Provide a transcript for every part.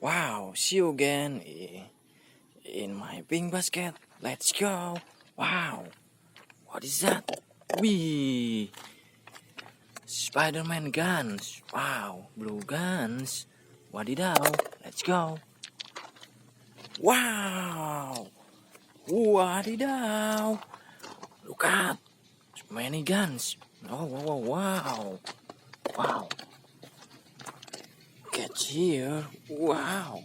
Wow, see you again in my pink basket. Let's go. Wow, what is that? Wee, Spiderman guns. Wow, blue guns. Wadidaw, let's go. Wow, wadidaw. Look at many guns. Oh, wow, wow, wow. Catch here. Wow.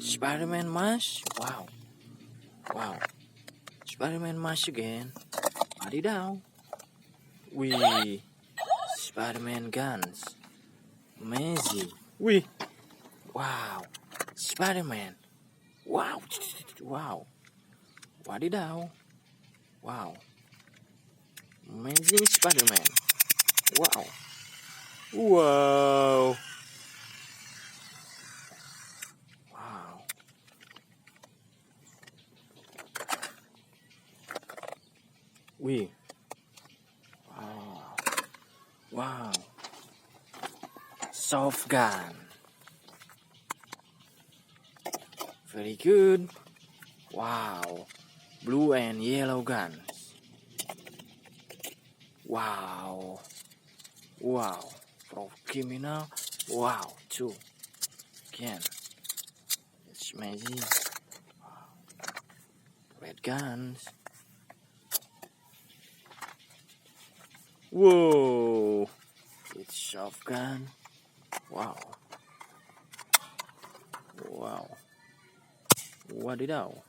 Spiderman mask. Wow. Wow. Spiderman mask again. Adidaw. Spiderman guns. Amazing. Wow. Spiderman. Wow. Wow. Wadidaw. Wow. Amazing Spiderman. Wow. Wow. Wow. Wow. Wow. Soft gun. Very good. Wow. Blue and yellow guns. Wow. Wow. For criminal. Wow. Two. Again. It's amazing. Wow. Red guns. Whoa. It's soft gun. Wow. Wow. Wadidaw.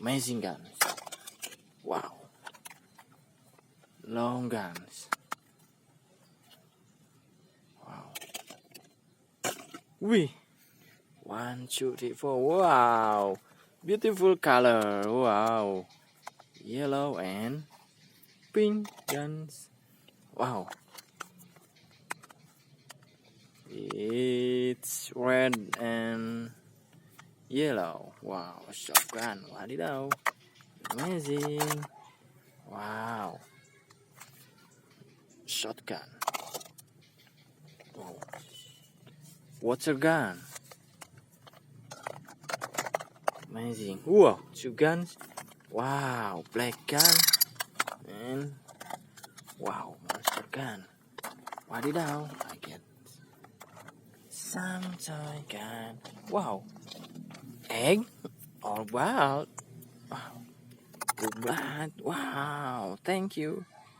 Amazing guns. Wow. Long guns. Wow. 1, 2, 3, 4. Wow. Beautiful color. Wow. Yellow and pink guns. Wow. It's red and yellow. Wow. Shotgun. Wadidaw. Amazing. Wow. Shotgun. Wow. Water gun. Amazing. Whoa. 2 guns. Wow. Black gun. And wow. Monster gun. Wadidaw. I get some toy gun. Wow. Egg. All wild. Wow. Good blood. Wow. Thank you.